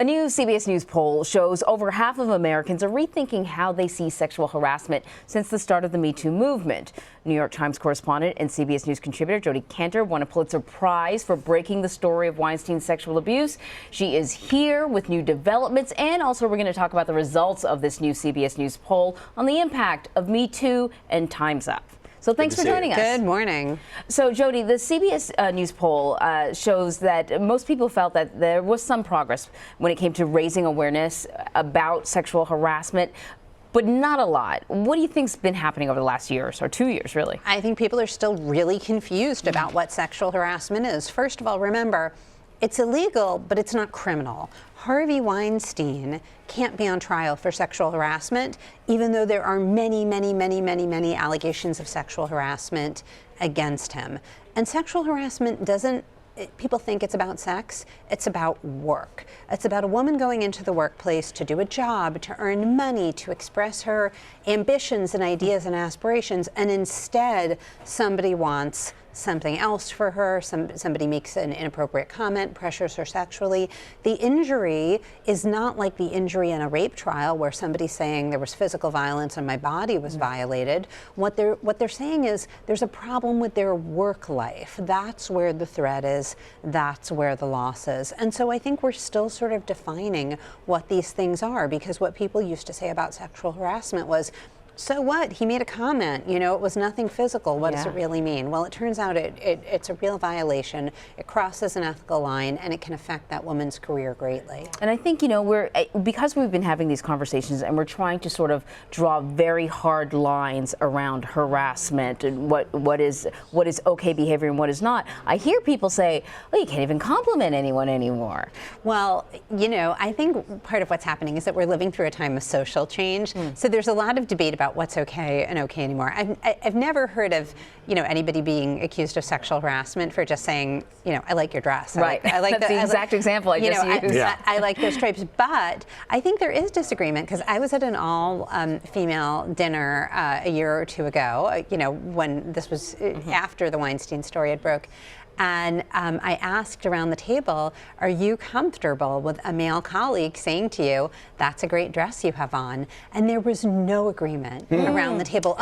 A new CBS News poll shows over half of Americans are rethinking how they see sexual harassment since the start of the Me Too movement. New York Times correspondent and CBS News contributor Jodi Kantor won a Pulitzer Prize for breaking the story of Weinstein's sexual abuse. She is here with new developments, and also we're going to talk about the results of this new CBS News poll on the impact of Me Too and Time's Up. So thanks for joining us. Good morning. So Jodi, the CBS News poll shows that most people felt that there was some progress when it came to raising awareness about sexual harassment, but not a lot. What do you think's been happening over the last year or so, 2 years really? I think people are still really confused about what sexual harassment is. First of all, remember, it's illegal, but it's not criminal. Harvey Weinstein can't be on trial for sexual harassment, even though there are many allegations of sexual harassment against him. And sexual harassment doesn't, people think it's about sex, it's about work. It's about a woman going into the workplace to do a job, to earn money, to express her ambitions and ideas and aspirations, and instead somebody wants something else for her, somebody makes an inappropriate comment, pressures her sexually. The injury is not like the injury in a rape trial where somebody's saying there was physical violence and my body was violated. What they're saying is there's a problem with their work life. That's where the threat is, that's where the loss is. And so I think we're still sort of defining what these things are, because what people used to say about sexual harassment was, so what? He made a comment, you know, it was nothing physical. What does it really mean? Well, it turns out it's a real violation. It crosses an ethical line, and it can affect that woman's career greatly. And I think, you know, because we've been having these conversations and we're trying to sort of draw very hard lines around harassment and what is okay behavior and what is not, I hear people say, well, you can't even compliment anyone anymore. Well, you know, I think part of what's happening is that we're living through a time of social change. So there's a lot of debate about what's okay and okay anymore. I've never heard of, you know, anybody being accused of sexual harassment for just saying, you know, I like your dress. Right. I like That's the exact example I just used. I like those stripes. But I think there is disagreement, because I was at an all-female dinner a year or two ago, you know, when this was after the Weinstein story had broke. And I asked around the table, are you comfortable with a male colleague saying to you, that's a great dress you have on? And there was no agreement around the table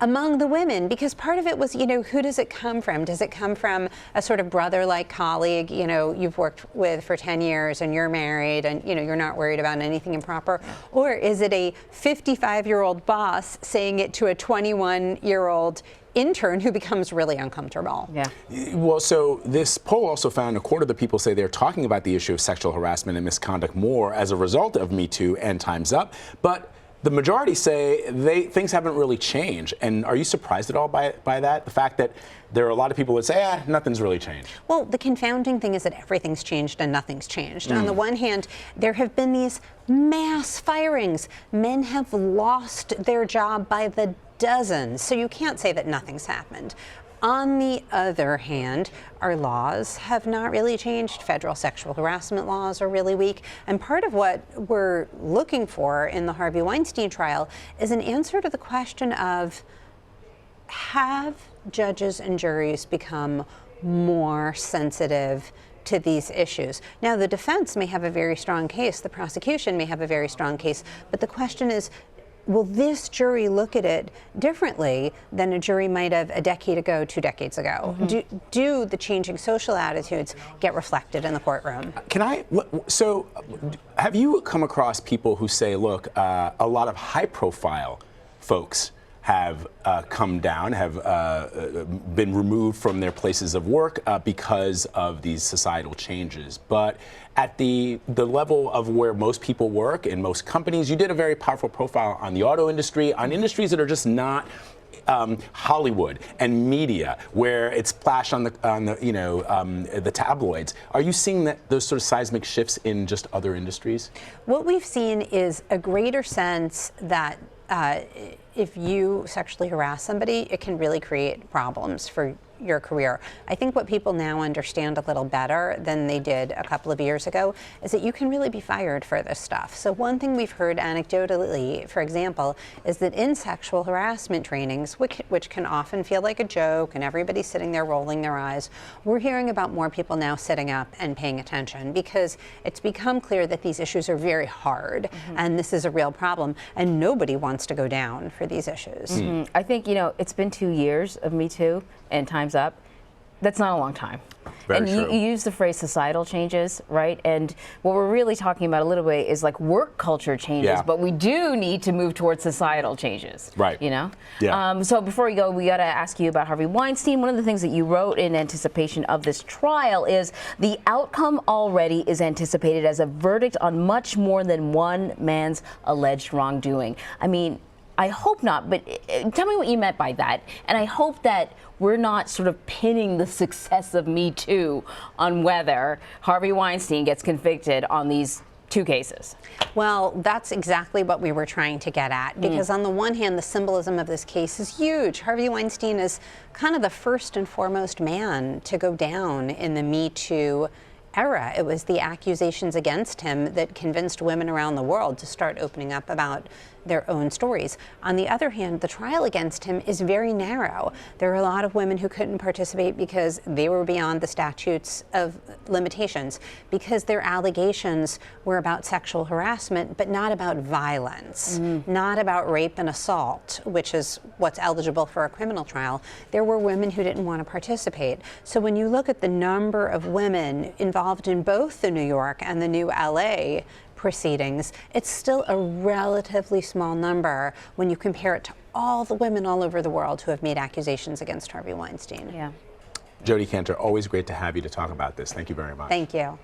among the women, because part of it was, you know, who does it come from? Does it come from a sort of brother-like colleague, you know, you've worked with for 10 years and you're married and, you know, you're not worried about anything improper? Or is it a 55-year-old boss saying it to a 21-year-old intern who becomes really uncomfortable? Yeah. Well, so this poll also found a quarter of the people say they're talking about the issue of sexual harassment and misconduct more as a result of Me Too and Time's Up, but the majority say things haven't really changed. And are you surprised at all by that? The fact that there are a lot of people that say, nothing's really changed. Well, the confounding thing is that everything's changed and nothing's changed. On the one hand, there have been these mass firings. Men have lost their job by the dozens, so you can't say that nothing's happened. On the other hand, our laws have not really changed. Federal sexual harassment laws are really weak. And part of what we're looking for in the Harvey Weinstein trial is an answer to the question of, have judges and juries become more sensitive to these issues? Now, the defense may have a very strong case, the prosecution may have a very strong case, but the question is, will this jury look at it differently than a jury might have a decade ago, 2 decades ago? Do the changing social attitudes get reflected in the courtroom? So have you come across people who say, look, a lot of high-profile folks have come down, have been removed from their places of work because of these societal changes. But at the level of where most people work in most companies, you did a very powerful profile on the auto industry, on industries that are just not Hollywood and media, where it's splashed on the tabloids. Are you seeing those sort of seismic shifts in just other industries? What we've seen is a greater sense that if you sexually harass somebody, it can really create problems for your career. I think what people now understand a little better than they did a couple of years ago is that you can really be fired for this stuff. So one thing we've heard anecdotally, for example, is that in sexual harassment trainings, which can often feel like a joke and everybody's sitting there rolling their eyes, we're hearing about more people now sitting up and paying attention because it's become clear that these issues are very hard and this is a real problem and nobody wants to go down for these issues. I think, it's been 2 years of Me Too and Time's Up. That's not a long time. Very and true. You use the phrase societal changes, right? And what we're really talking about a little bit is like work culture changes, but we do need to move towards societal changes. Right. Yeah. So before we go, we got to ask you about Harvey Weinstein. One of the things that you wrote in anticipation of this trial is the outcome already is anticipated as a verdict on much more than one man's alleged wrongdoing. I mean, I hope not, but tell me what you meant by that. And I hope that we're not sort of pinning the success of Me Too on whether Harvey Weinstein gets convicted on these 2 cases. Well, that's exactly what we were trying to get at, because on the one hand, the symbolism of this case is huge. Harvey Weinstein is kind of the first and foremost man to go down in the Me Too era. It was the accusations against him that convinced women around the world to start opening up about their own stories. On the other hand, the trial against him is very narrow. There are a lot of women who couldn't participate because they were beyond the statutes of limitations, because their allegations were about sexual harassment, but not about violence, not about rape and assault, which is what's eligible for a criminal trial. There were women who didn't want to participate. So when you look at the number of women involved in both the New York and the new LA proceedings, it's still a relatively small number when you compare it to all the women all over the world who have made accusations against Harvey Weinstein. Yeah. Jodi Kantor, always great to have you to talk about this. Thank you very much. Thank you.